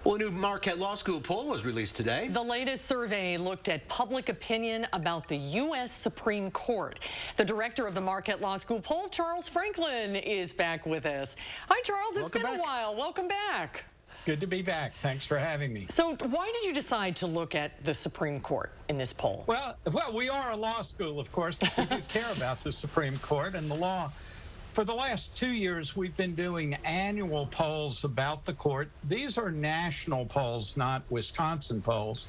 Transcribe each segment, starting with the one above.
Well, a new Marquette Law School poll was released today. The latest survey looked at public opinion about the U.S. Supreme Court. The director of the Marquette Law School Poll, Charles Franklin, is back with us. Hi, Charles. It's been a while. Welcome back. Good to be back. Thanks for having me. So why did you decide to look at the Supreme Court in this poll? Well, we are a law school, of course, but we do care about the Supreme Court and the law. For the last 2 years, we've been doing annual polls about the court. These are national polls, not Wisconsin polls.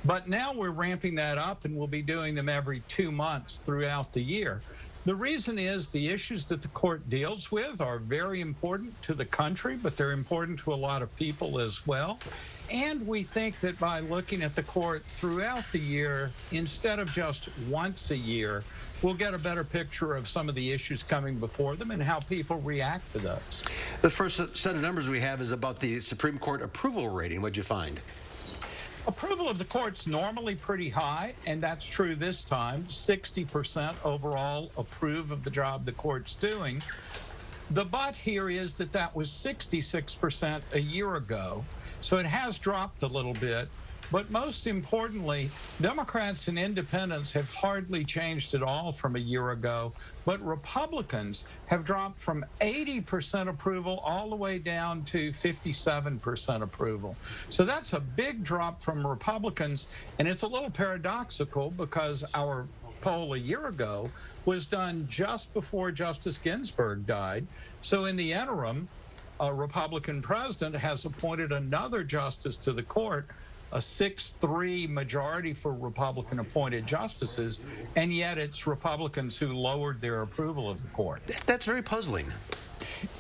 But now we're ramping that up, and we'll be doing them every 2 months throughout the year. The reason is the issues that the court deals with are very important to the country, but they're important to a lot of people as well. And we think that by looking at the court throughout the year, instead of just once a year, we'll get a better picture of some of the issues coming before them and how people react to those. The first set of numbers we have is about the Supreme Court approval rating. What'd you find? Approval of the court's normally pretty high, and that's true this time. 60% overall approve of the job the court's doing. The but here is that that was 66% a year ago, so it has dropped a little bit. But most importantly, Democrats and independents have hardly changed at all from a year ago, but Republicans have dropped from 80% approval all the way down to 57% approval. So that's a big drop from Republicans, and it's a little paradoxical because our poll a year ago was done just before Justice Ginsburg died. So in the interim, a Republican president has appointed another justice to the court, a 6-3 majority for Republican-appointed justices, and yet it's Republicans who lowered their approval of the court. That's very puzzling.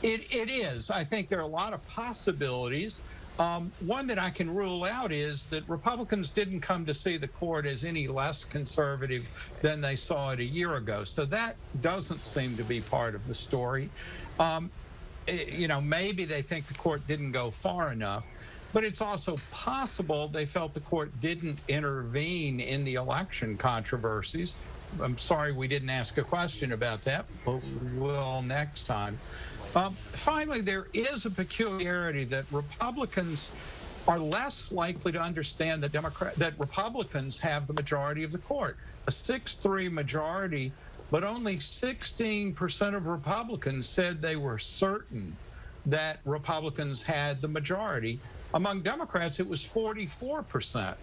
It is. I think there are a lot of possibilities. One that I can rule out is that Republicans didn't come to see the court as any less conservative than they saw it a year ago. So that doesn't seem to be part of the story. Maybe they think the court didn't go far enough. But it's also possible they felt the court didn't intervene in the election controversies. I'm sorry we didn't ask a question about that, but we will next time. Finally, there is a peculiarity that Republicans are less likely to understand that Republicans have the majority of the court. A 6-3 majority, but only 16% of Republicans said they were certain that Republicans had the majority. Among Democrats, it was 44%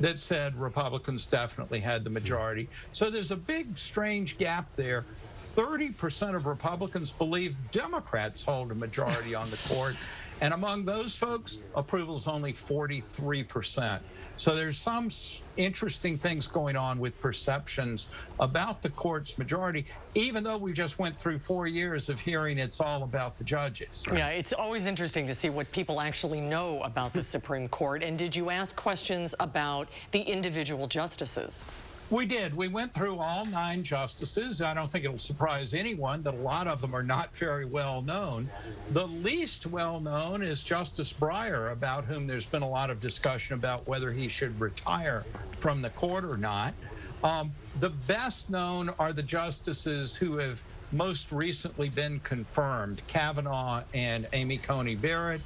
that said Republicans definitely had the majority. So there's a big, strange gap there. 30% of Republicans believe Democrats hold a majority on the court. And among those folks, approval is only 43%. So there's some interesting things going on with perceptions about the court's majority, even though we just went through 4 years of hearing it's all about the judges. Yeah, it's always interesting to see what people actually know about the Supreme Court. And did you ask questions about the individual justices? We did. We went through all 9 justices. I don't think it'll surprise anyone that a lot of them are not very well known. The least well known is Justice Breyer, about whom there's been a lot of discussion about whether he should retire from the court or not. The best known are the justices who have most recently been confirmed, Kavanaugh and Amy Coney Barrett,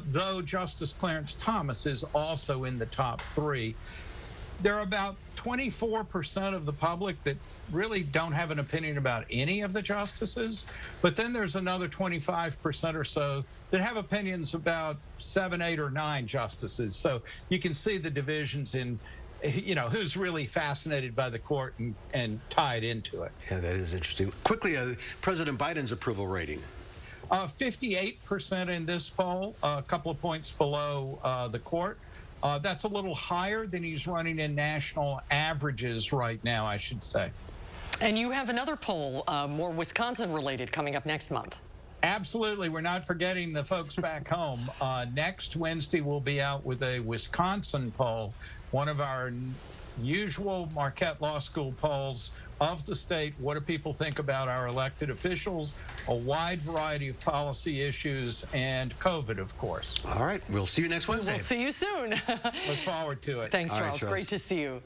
though Justice Clarence Thomas is also in the top 3. There are about 24% of the public that really don't have an opinion about any of the justices, but then there's another 25% or so that have opinions about 7, 8, or 9 justices. So you can see the divisions in, who's really fascinated by the court and tied into it. Yeah, that is interesting. Quickly, President Biden's approval rating. 58% in this poll, a couple of points below the court. That's a little higher than he's running in national averages right now, I should say. And you have another poll, more Wisconsin-related, coming up next month. Absolutely. We're not forgetting the folks back home. Next Wednesday, we'll be out with a Wisconsin poll, one of our usual Marquette Law School polls of the state. What do people think about our elected officials? A wide variety of policy issues and COVID, of course. All right. We'll see you next Wednesday. We'll see you soon. Look forward to it. Thanks, All right, Charles. Charles. Great to see you.